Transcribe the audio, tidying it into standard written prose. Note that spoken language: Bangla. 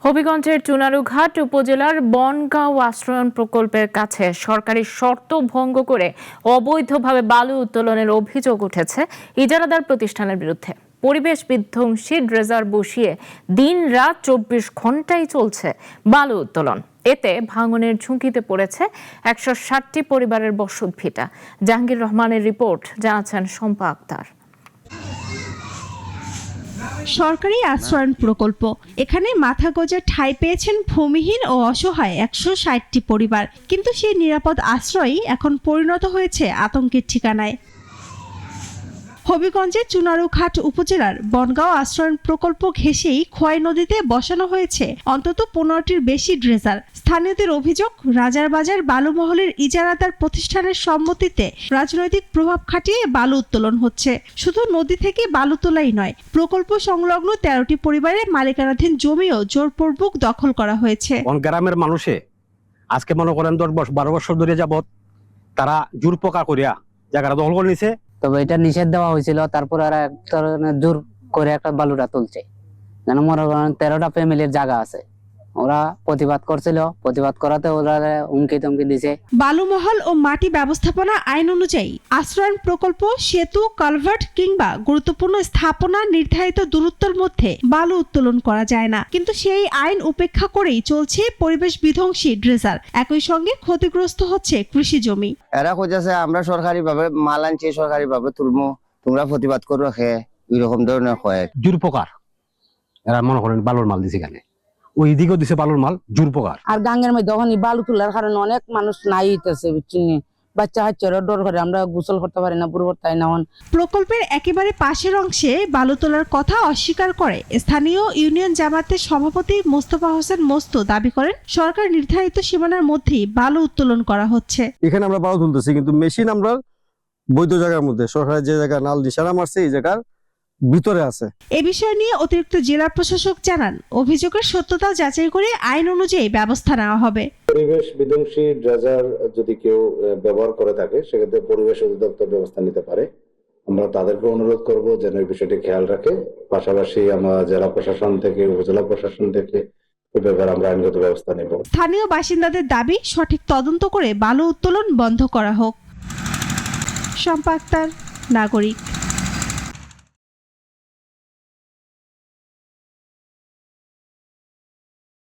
হবিগঞ্জের চুনারুঘাট উপজেলার বনগাঁও আশ্রয়ণ প্রকল্পের কাছে সরকারি শর্ত ভঙ্গ করে অবৈধভাবে বালু উত্তোলনের অভিযোগ উঠেছে ইজারাদার প্রতিষ্ঠানের বিরুদ্ধে। পরিবেশ বিধ্বংসী ড্রেজার বসিয়ে দিন-রাত 24 ঘন্টাই চলছে বালু উত্তোলন। এতে ভাঙনের ঝুঁকিতে পড়েছে 160টি পরিবারের বসতভিটা। জাহাঙ্গীর রহমানের রিপোর্ট, জানাচ্ছেন শম্পা আক্তার। সরকারি আশ্রয়ণ প্রকল্প, এখানে মাথা গোঁজার ঠাঁই পেয়েছেন ভূমিহীন ও অসহায় 160টি পরিবার, কিন্তু সেই নিরাপদ আশ্রয়ই এখন পরিণত হয়েছে আতঙ্কের ঠিকানায়। হবিগঞ্জের চুনারুঘাট উপজেলার বনগাঁও আশ্রয়ণ প্রকল্প ঘেঁষেই খোয়াই নদীতে বসানো হয়েছে অন্তত 15টির বেশি ড্রেজার। স্থানীয়দের অভিযোগ, রাজারবাজার বালুমহলের ইজারাদার প্রতিষ্ঠানের সম্মতিতে রাজনৈতিক প্রভাব খাটিয়ে বালু উত্তোলন হচ্ছে। শুধু নদী থেকে বালু তোলাই নয়, প্রকল্প সংলগ্ন 13টি পরিবারের মালিকানাধীন জমিও জোরপূর্বক দখল করা হয়েছে। গ্রামের মানুষে আজকে মনে করেন 10-12 বছর ধরে যাবত তারা জোর পোকা করিয়া জায়গাটা দখল করে নিছে। তবে এটা নিষেধ দেওয়া হয়েছিল, তারপর আর এক ধরনের জোর করে একটা বালুটা তুলছে। যেন মনে করেন 13টা ফ্যামিলির জায়গা আছে, ওরা প্রতিবাদ করছিল, প্রতিবাদ করাতে ওরা হুমকি তুমকি দিছে। বালুমহল ও মাটি ব্যবস্থাপনা আইন অনুযায়ী আশ্রয়ণ প্রকল্প, সেতু, কালভার্ট কিংবা গুরুত্বপূর্ণ স্থাপনা নির্ধারিত দূরত্বের মধ্যে বালু উত্তোলন করা যায় না, কিন্তু সেই আইন উপেক্ষা করেই চলছে পরিবেশ বিধ্বংসী ড্রেজার। একই সঙ্গে ক্ষতিগ্রস্ত হচ্ছে কৃষি জমি। এরা কইছে আমরা সরকারি ভাবে মাল আনছি, সরকারি ভাবে তুলমু, তোমরা প্রতিবাদ করো রাখে, এরকম ধরনের কয়েক জোর পোকার এরা মনে করেন বালুর মাল দিছে। এখানে ওই দিকেও দিছে বালুর মাল, জোর পোকার। আর গাঙ্গের মধ্যে বালু তোলার কারণে অনেক মানুষ নাই হইতেছে, বুঝছেন, বাচ্চা হাচ্চার ডর করে, আমরা গোসল করতে পারি না, বুড়ো তাই না। প্রকল্পের একেবারে পাশের অংশে বালু তোলার কথা অস্বীকার করে স্থানীয় ইউনিয়ন জামাতের সভাপতি মোস্তফা হোসেন মোস্তু দাবি করেন, সরকার নির্ধারিত সীমানার মধ্যেই বালু উত্তোলন করা হচ্ছে। এখানে আমরা বালু তুলতেছি, কিন্তু মেশিন আমরা বৈধ জায়গার মধ্যে, সরকারের যে জায়গা নাল নিশানা মারছে এই জায়গার ভিতরে আছে। এ বিষয় নিয়ে অতিরিক্ত জেলা প্রশাসক জানান, অভিযোগের সত্যতা যাচাই করে আইন অনুযায়ী ব্যবস্থা নেওয়া হবে। পরিবেশ বিধ্বংসী ড্রেজার যদি কেউ ব্যবহার করে থাকে, সেক্ষেত্রে পরিবেশ অধিদপ্তর ব্যবস্থা নিতে পারে। আমরা তাদেরকে অনুরোধ করব যেন এই বিষয়টি খেয়াল রাখে। পাশাপাশি আমরা জেলা প্রশাসন থেকে, উপজেলা প্রশাসন থেকে এ ব্যাপারে আমরা আইনগত ব্যবস্থা নেব। স্থানীয় বাসিন্দাদের দাবি, সঠিক তদন্ত করে বালু উত্তোলন বন্ধ করা হোক। শম্পা আক্তার, নাগরিক।